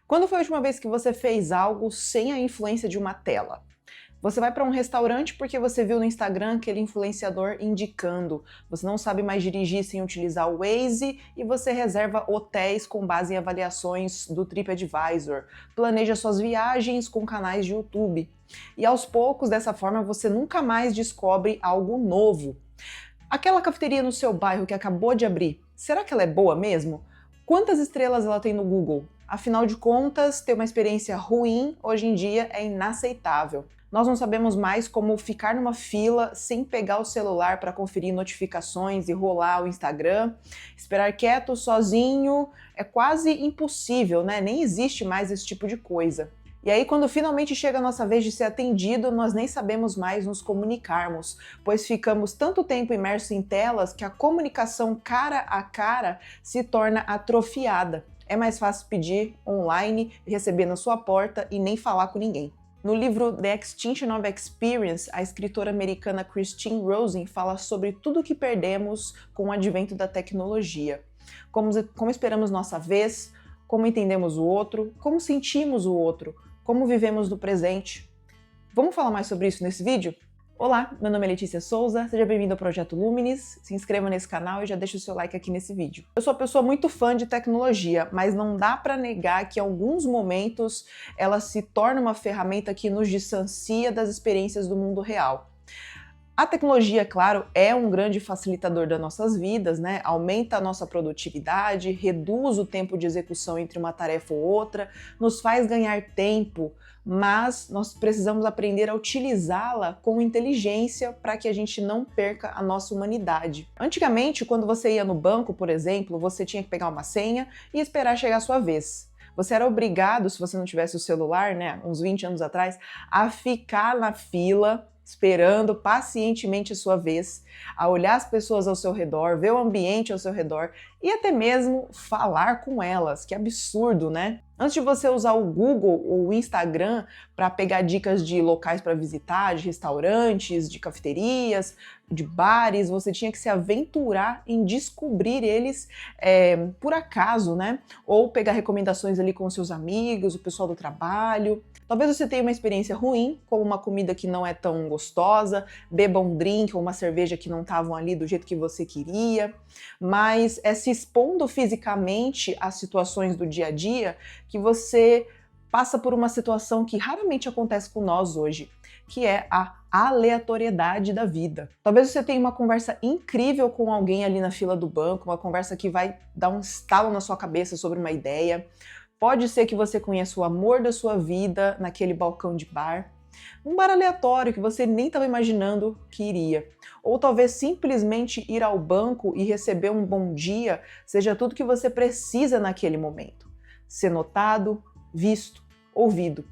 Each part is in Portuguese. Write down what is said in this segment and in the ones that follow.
Quando foi a última vez que você fez algo sem a influência de uma tela? Você vai para um restaurante porque você viu no Instagram aquele influenciador indicando. Você não sabe mais dirigir sem utilizar o Waze e você reserva hotéis com base em avaliações do TripAdvisor. Planeja suas viagens com canais de YouTube. E aos poucos, dessa forma, você nunca mais descobre algo novo. Aquela cafeteria no seu bairro que acabou de abrir, será que ela é boa mesmo? Quantas estrelas ela tem no Google? Afinal de contas, ter uma experiência ruim hoje em dia é inaceitável. Nós não sabemos mais como ficar numa fila sem pegar o celular para conferir notificações e rolar o Instagram. Esperar quieto, sozinho, é quase impossível, né? Nem existe mais esse tipo de coisa. E aí, quando finalmente chega a nossa vez de ser atendido, nós nem sabemos mais nos comunicarmos, pois ficamos tanto tempo imersos em telas que a comunicação cara a cara se torna atrofiada. É mais fácil pedir online, receber na sua porta e nem falar com ninguém. No livro The Extinction of Experience, a escritora americana Christine Rosen fala sobre tudo o que perdemos com o advento da tecnologia. Como esperamos nossa vez, como entendemos o outro, como sentimos o outro, como vivemos no presente. Vamos falar mais sobre isso nesse vídeo? Olá, meu nome é Letícia Souza, seja bem-vindo ao Projeto Luminis, se inscreva nesse canal e já deixa o seu like aqui nesse vídeo. Eu sou uma pessoa muito fã de tecnologia, mas não dá para negar que em alguns momentos ela se torna uma ferramenta que nos distancia das experiências do mundo real. A tecnologia, claro, é um grande facilitador das nossas vidas, né? Aumenta a nossa produtividade, reduz o tempo de execução entre uma tarefa ou outra, nos faz ganhar tempo, mas nós precisamos aprender a utilizá-la com inteligência para que a gente não perca a nossa humanidade. Antigamente, quando você ia no banco, por exemplo, você tinha que pegar uma senha e esperar chegar a sua vez. Você era obrigado, se você não tivesse o celular, né, uns 20 anos atrás, a ficar na fila esperando pacientemente a sua vez, a olhar as pessoas ao seu redor, ver o ambiente ao seu redor e até mesmo falar com elas. Que absurdo, né? Antes de você usar o Google ou o Instagram para pegar dicas de locais para visitar, de restaurantes, de cafeterias, de bares, você tinha que se aventurar em descobrir eles por acaso, né? Ou pegar recomendações ali com seus amigos, o pessoal do trabalho. Talvez você tenha uma experiência ruim, como uma comida que não é tão gostosa, beba um drink ou uma cerveja que não estavam ali do jeito que você queria, mas é se expondo fisicamente às situações do dia a dia que você passa por uma situação que raramente acontece com nós hoje, que é a aleatoriedade da vida. Talvez você tenha uma conversa incrível com alguém ali na fila do banco, uma conversa que vai dar um estalo na sua cabeça sobre uma ideia. Pode ser que você conheça o amor da sua vida naquele balcão de bar, um bar aleatório que você nem estava imaginando que iria. Ou talvez simplesmente ir ao banco e receber um bom dia seja tudo que você precisa naquele momento. Ser notado, visto, ouvido.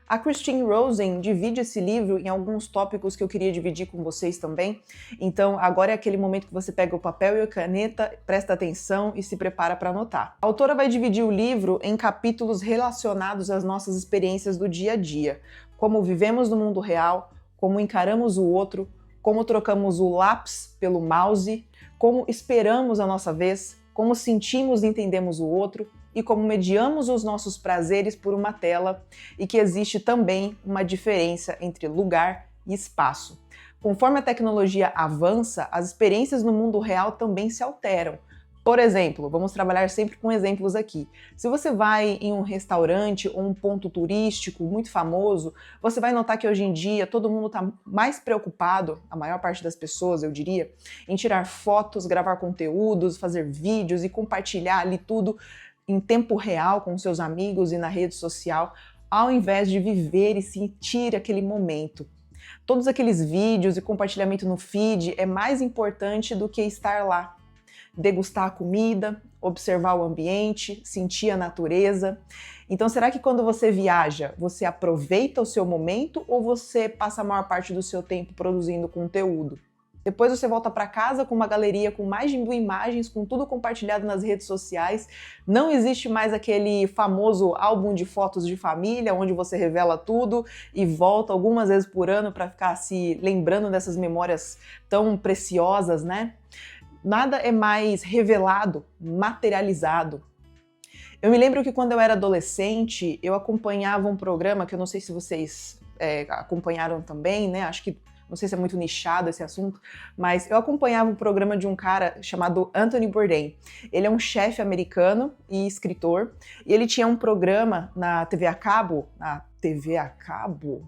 A Christine Rosen divide esse livro em alguns tópicos que eu queria dividir com vocês também. Então, agora é aquele momento que você pega o papel e a caneta, presta atenção e se prepara para anotar. A autora vai dividir o livro em capítulos relacionados às nossas experiências do dia a dia. Como vivemos no mundo real, como encaramos o outro, como trocamos o lápis pelo mouse, como esperamos a nossa vez, como sentimos e entendemos o outro, e como mediamos os nossos prazeres por uma tela, e que existe também uma diferença entre lugar e espaço. Conforme a tecnologia avança, as experiências no mundo real também se alteram. Por exemplo, vamos trabalhar sempre com exemplos aqui. Se você vai em um restaurante ou um ponto turístico muito famoso, você vai notar que hoje em dia todo mundo está mais preocupado, a maior parte das pessoas, eu diria, em tirar fotos, gravar conteúdos, fazer vídeos e compartilhar ali tudo em tempo real com seus amigos e na rede social, ao invés de viver e sentir aquele momento. Todos aqueles vídeos e compartilhamento no feed é mais importante do que estar lá. Degustar a comida, observar o ambiente, sentir a natureza. Então, será que quando você viaja, você aproveita o seu momento ou você passa a maior parte do seu tempo produzindo conteúdo? Depois você volta para casa com uma galeria com mais de 1000 imagens, com tudo compartilhado nas redes sociais. Não existe mais aquele famoso álbum de fotos de família, onde você revela tudo e volta algumas vezes por ano para ficar se lembrando dessas memórias tão preciosas, né? Nada é mais revelado, materializado. Eu me lembro que quando eu era adolescente, eu acompanhava um programa que eu não sei se vocês acompanharam também, né? Acho que não sei se é muito nichado esse assunto, mas eu acompanhava um programa de um cara chamado Anthony Bourdain. Ele é um chefe americano e escritor, e ele tinha um programa na TV a cabo. Na TV a cabo?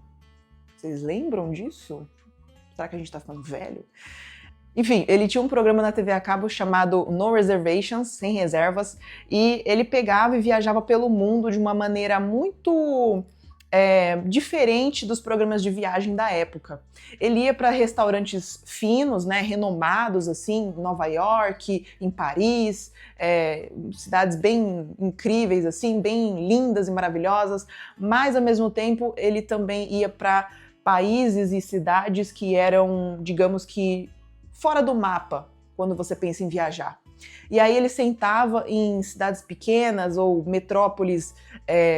Vocês lembram disso? Será que a gente tá ficando velho? Enfim, ele tinha um programa na TV a cabo chamado No Reservations, Sem Reservas, e ele pegava e viajava pelo mundo de uma maneira muito diferente dos programas de viagem da época. Ele ia para restaurantes finos, né, renomados, assim, em Nova York, em Paris, cidades bem incríveis, assim, bem lindas e maravilhosas, mas ao mesmo tempo ele também ia para países e cidades que eram, digamos que, fora do mapa, quando você pensa em viajar. E aí ele sentava em cidades pequenas ou metrópoles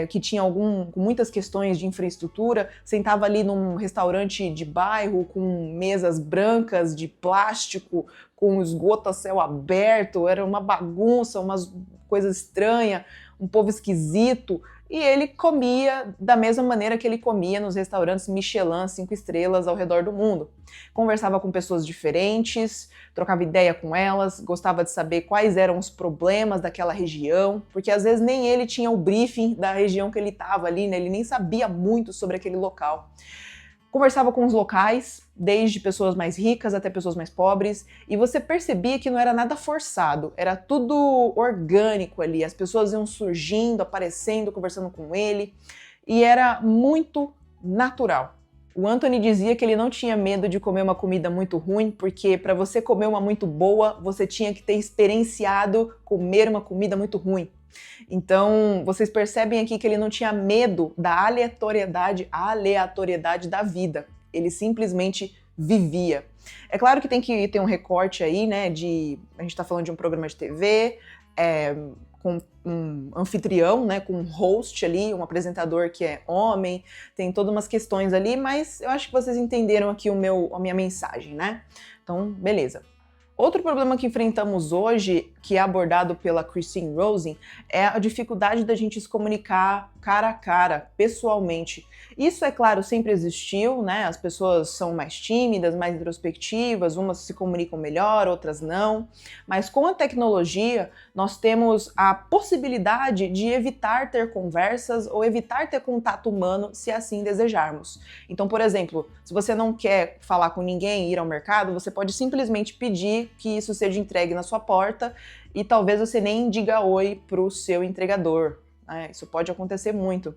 que tinham com muitas questões de infraestrutura, sentava ali num restaurante de bairro com mesas brancas de plástico, com esgoto a céu aberto, era uma bagunça, umas coisas estranhas, um povo esquisito, e ele comia da mesma maneira que ele comia nos restaurantes Michelin 5 estrelas ao redor do mundo. Conversava com pessoas diferentes, trocava ideia com elas, gostava de saber quais eram os problemas daquela região, porque às vezes nem ele tinha o briefing da região que ele estava ali, né? Ele nem sabia muito sobre aquele local. Conversava com os locais, desde pessoas mais ricas até pessoas mais pobres, e você percebia que não era nada forçado, era tudo orgânico ali, as pessoas iam surgindo, aparecendo, conversando com ele, e era muito natural. O Anthony dizia que ele não tinha medo de comer uma comida muito ruim, porque para você comer uma muito boa, você tinha que ter experienciado comer uma comida muito ruim. Então, vocês percebem aqui que ele não tinha medo da aleatoriedade da vida. Ele simplesmente vivia. É claro que tem que ter um recorte aí, né, a gente tá falando de um programa de TV, com um anfitrião, né, com um host ali, um apresentador que é homem, tem todas umas questões ali, mas eu acho que vocês entenderam aqui a minha mensagem, né? Então, beleza. Outro problema que enfrentamos hoje, que é abordado pela Christine Rosen, é a dificuldade da gente se comunicar cara a cara, pessoalmente. Isso, é claro, sempre existiu, né? As pessoas são mais tímidas, mais introspectivas, umas se comunicam melhor, outras não. Mas com a tecnologia, nós temos a possibilidade de evitar ter conversas ou evitar ter contato humano, se assim desejarmos. Então, por exemplo, se você não quer falar com ninguém, ir ao mercado, você pode simplesmente pedir que isso seja entregue na sua porta e talvez você nem diga oi para o seu entregador. Isso pode acontecer muito.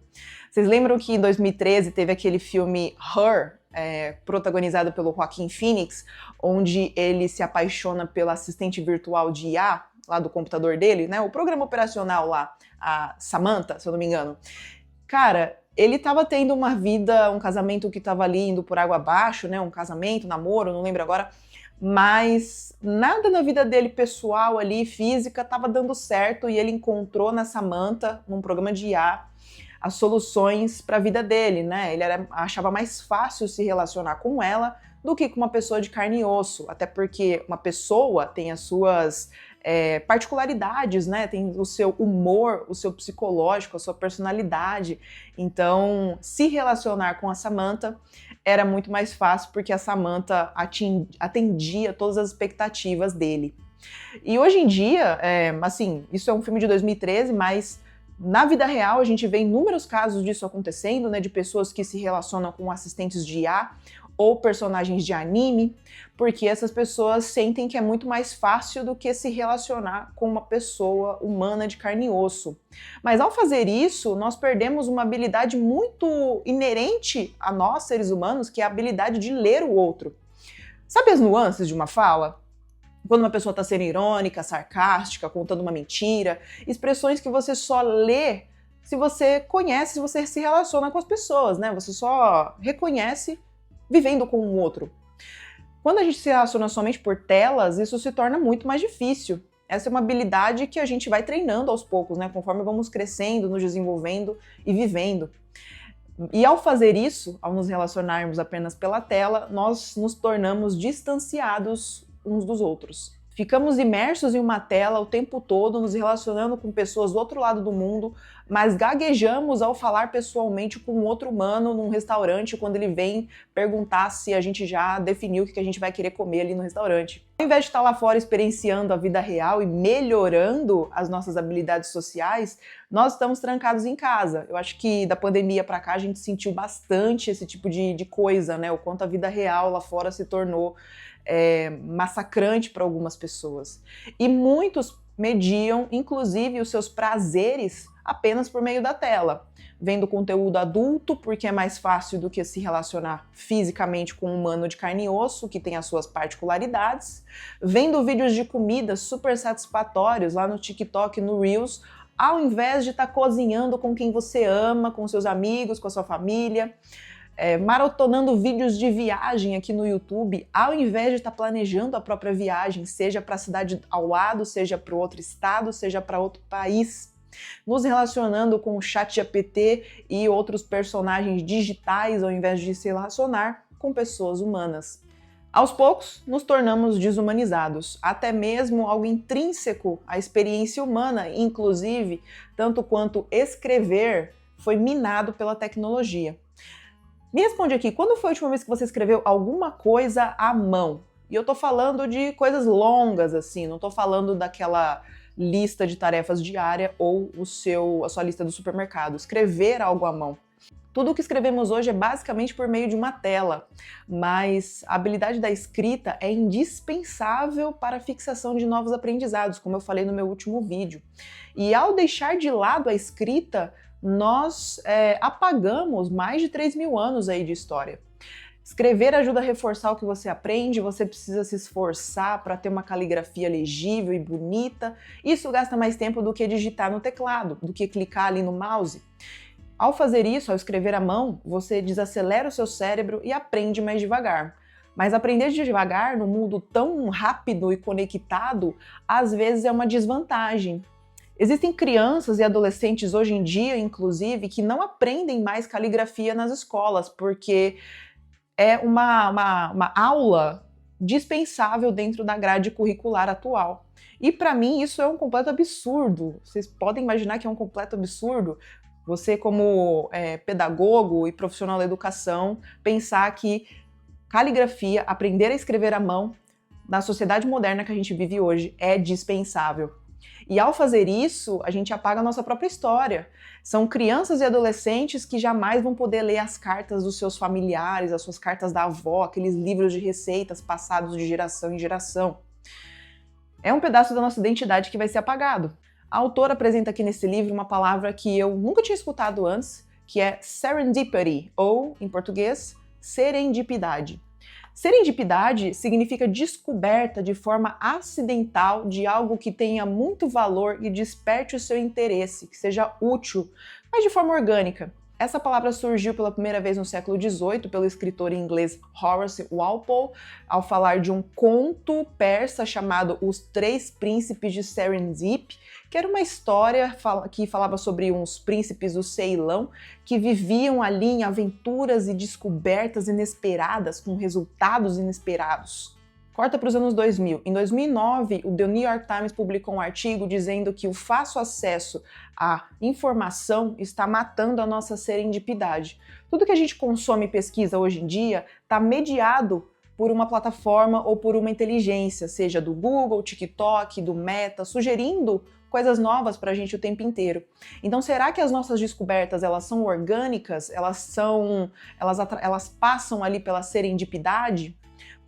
Vocês lembram que em 2013 teve aquele filme Her, protagonizado pelo Joaquin Phoenix, onde ele se apaixona pela assistente virtual de IA, lá do computador dele, né? O programa operacional lá, a Samantha, se eu não me engano. Cara, ele estava tendo uma vida, um casamento que estava ali indo por água abaixo, né? Um casamento, namoro, não lembro agora. Mas nada na vida dele pessoal ali, física, estava dando certo e ele encontrou na Samantha, num programa de IA, as soluções para a vida dele, né? Ele achava mais fácil se relacionar com ela do que com uma pessoa de carne e osso, até porque uma pessoa tem as suas particularidades, né? Tem o seu humor, o seu psicológico, a sua personalidade. Então, se relacionar com a Samantha era muito mais fácil porque a Samantha atendia todas as expectativas dele. E hoje em dia, assim, isso é um filme de 2013, mas na vida real a gente vê inúmeros casos disso acontecendo, né, de pessoas que se relacionam com assistentes de IA ou personagens de anime, porque essas pessoas sentem que é muito mais fácil do que se relacionar com uma pessoa humana de carne e osso. Mas ao fazer isso, nós perdemos uma habilidade muito inerente a nós, seres humanos, que é a habilidade de ler o outro. Sabe as nuances de uma fala? Quando uma pessoa está sendo irônica, sarcástica, contando uma mentira, expressões que você só lê se você conhece, se você se relaciona com as pessoas, né? Você só reconhece vivendo com o outro. Quando a gente se relaciona somente por telas, isso se torna muito mais difícil. Essa é uma habilidade que a gente vai treinando aos poucos, né? Conforme vamos crescendo, nos desenvolvendo e vivendo. E ao fazer isso, ao nos relacionarmos apenas pela tela, nós nos tornamos distanciados uns dos outros. Ficamos imersos em uma tela o tempo todo, nos relacionando com pessoas do outro lado do mundo, mas gaguejamos ao falar pessoalmente com outro humano num restaurante quando ele vem perguntar se a gente já definiu o que a gente vai querer comer ali no restaurante. Ao invés de estar lá fora experienciando a vida real e melhorando as nossas habilidades sociais, nós estamos trancados em casa. Eu acho que da pandemia para cá a gente sentiu bastante esse tipo de coisa, né? O quanto a vida real lá fora se tornou massacrante para algumas pessoas. E muitos mediam, inclusive, os seus prazeres apenas por meio da tela, vendo conteúdo adulto, porque é mais fácil do que se relacionar fisicamente com um humano de carne e osso, que tem as suas particularidades, vendo vídeos de comida super satisfatórios lá no TikTok, no Reels, ao invés de estar cozinhando com quem você ama, com seus amigos, com a sua família, maratonando vídeos de viagem aqui no YouTube, ao invés de estar planejando a própria viagem, seja para a cidade ao lado, seja para outro estado, seja para outro país, nos relacionando com o ChatGPT e outros personagens digitais, ao invés de se relacionar com pessoas humanas. Aos poucos, nos tornamos desumanizados, até mesmo algo intrínseco à experiência humana, inclusive, tanto quanto escrever, foi minado pela tecnologia. Me responde aqui, quando foi a última vez que você escreveu alguma coisa à mão? E eu tô falando de coisas longas, assim, não tô falando daquela lista de tarefas diária ou a sua lista do supermercado. Escrever algo à mão. Tudo o que escrevemos hoje é basicamente por meio de uma tela, mas a habilidade da escrita é indispensável para a fixação de novos aprendizados, como eu falei no meu último vídeo. E ao deixar de lado a escrita, nós apagamos mais de 3.000 anos aí de história. Escrever ajuda a reforçar o que você aprende, você precisa se esforçar para ter uma caligrafia legível e bonita. Isso gasta mais tempo do que digitar no teclado, do que clicar ali no mouse. Ao fazer isso, ao escrever à mão, você desacelera o seu cérebro e aprende mais devagar. Mas aprender devagar num mundo tão rápido e conectado, às vezes é uma desvantagem. Existem crianças e adolescentes hoje em dia, inclusive, que não aprendem mais caligrafia nas escolas, porque é uma aula dispensável dentro da grade curricular atual. E para mim isso é um completo absurdo. Vocês podem imaginar que é um completo absurdo? Você, como pedagogo e profissional da educação, pensar que caligrafia, aprender a escrever à mão, na sociedade moderna que a gente vive hoje, é dispensável. E ao fazer isso, a gente apaga a nossa própria história. São crianças e adolescentes que jamais vão poder ler as cartas dos seus familiares, as suas cartas da avó, aqueles livros de receitas passados de geração em geração. É um pedaço da nossa identidade que vai ser apagado. A autora apresenta aqui nesse livro uma palavra que eu nunca tinha escutado antes, que é serendipity, ou, em português, serendipidade. Serendipidade significa descoberta de forma acidental de algo que tenha muito valor e desperte o seu interesse, que seja útil, mas de forma orgânica. Essa palavra surgiu pela primeira vez no século XVIII pelo escritor inglês Horace Walpole, ao falar de um conto persa chamado Os Três Príncipes de Serendip, que era uma história que falava sobre uns príncipes do Ceilão que viviam ali em aventuras e descobertas inesperadas, com resultados inesperados. Corta para os anos 2000. Em 2009, o The New York Times publicou um artigo dizendo que o fácil acesso à informação está matando a nossa serendipidade. Tudo que a gente consome e pesquisa hoje em dia está mediado por uma plataforma ou por uma inteligência, seja do Google, TikTok, do Meta, sugerindo coisas novas para a gente o tempo inteiro. Então, será que as nossas descobertas elas são orgânicas? Elas passam ali pela serendipidade?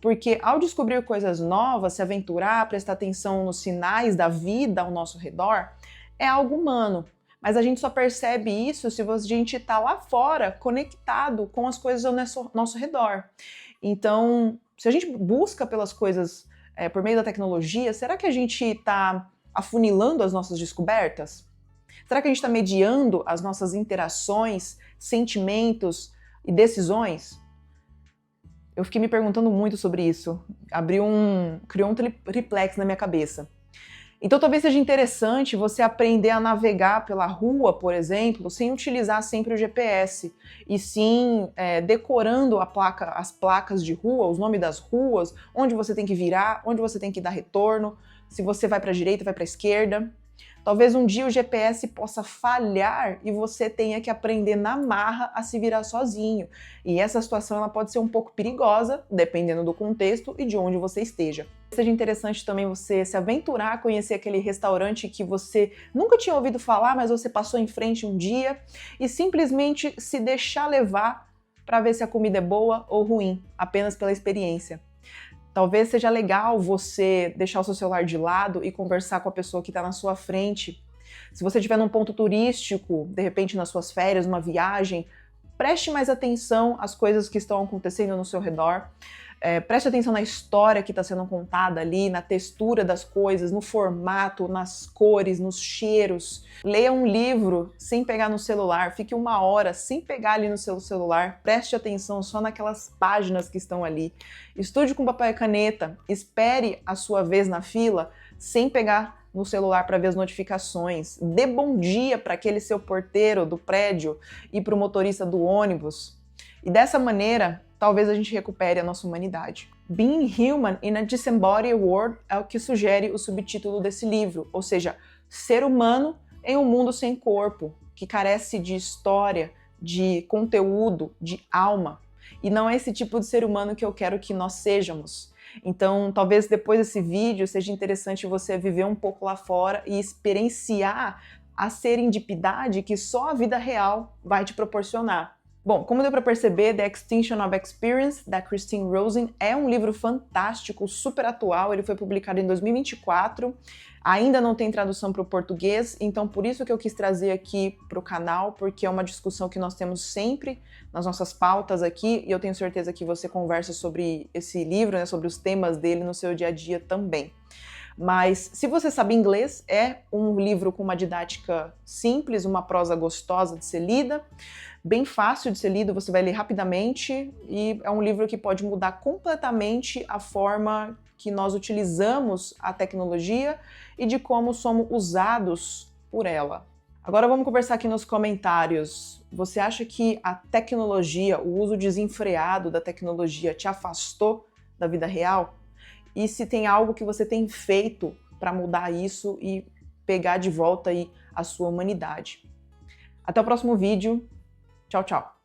Porque ao descobrir coisas novas, se aventurar, prestar atenção nos sinais da vida ao nosso redor, é algo humano. Mas a gente só percebe isso se a gente está lá fora, conectado com as coisas ao nosso redor. Então, se a gente busca pelas coisas por meio da tecnologia, será que a gente está afunilando as nossas descobertas? Será que a gente está mediando as nossas interações, sentimentos e decisões? Eu fiquei me perguntando muito sobre isso. Criou um triplex na minha cabeça. Então talvez seja interessante você aprender a navegar pela rua, por exemplo, sem utilizar sempre o GPS, e sim decorando as placas de rua, os nomes das ruas, onde você tem que virar, onde você tem que dar retorno, se você vai para a direita, vai para a esquerda. Talvez um dia o GPS possa falhar e você tenha que aprender na marra a se virar sozinho. E essa situação ela pode ser um pouco perigosa, dependendo do contexto e de onde você esteja. Seja interessante também você se aventurar a conhecer aquele restaurante que você nunca tinha ouvido falar, mas você passou em frente um dia e simplesmente se deixar levar para ver se a comida é boa ou ruim, apenas pela experiência. Talvez seja legal você deixar o seu celular de lado e conversar com a pessoa que está na sua frente. Se você estiver num ponto turístico, de repente nas suas férias, numa viagem, preste mais atenção às coisas que estão acontecendo no seu redor. Preste atenção na história que está sendo contada ali, na textura das coisas, no formato, nas cores, nos cheiros. Leia um livro sem pegar no celular, fique 1 hora sem pegar ali no seu celular, preste atenção só naquelas páginas que estão ali. Estude com papel e caneta, espere a sua vez na fila sem pegar no celular para ver as notificações. Dê bom dia para aquele seu porteiro do prédio e para o motorista do ônibus. E dessa maneira, talvez a gente recupere a nossa humanidade. Being Human in a Disembodied World é o que sugere o subtítulo desse livro, ou seja, ser humano em um mundo sem corpo, que carece de história, de conteúdo, de alma. E não é esse tipo de ser humano que eu quero que nós sejamos. Então, talvez depois desse vídeo seja interessante você viver um pouco lá fora e experienciar a serendipidade que só a vida real vai te proporcionar. Bom, como deu para perceber, The Extinction of Experience, da Christine Rosen, é um livro fantástico, super atual, ele foi publicado em 2024, ainda não tem tradução para o português, então por isso que eu quis trazer aqui para o canal, porque é uma discussão que nós temos sempre nas nossas pautas aqui, e eu tenho certeza que você conversa sobre esse livro, né, sobre os temas dele no seu dia a dia também. Mas se você sabe inglês, é um livro com uma didática simples, uma prosa gostosa de ser lida, bem fácil de ser lido, você vai ler rapidamente e é um livro que pode mudar completamente a forma que nós utilizamos a tecnologia e de como somos usados por ela. Agora vamos conversar aqui nos comentários. Você acha que a tecnologia, o uso desenfreado da tecnologia te afastou da vida real? E se tem algo que você tem feito para mudar isso e pegar de volta aí a sua humanidade? Até o próximo vídeo. Tchau, tchau.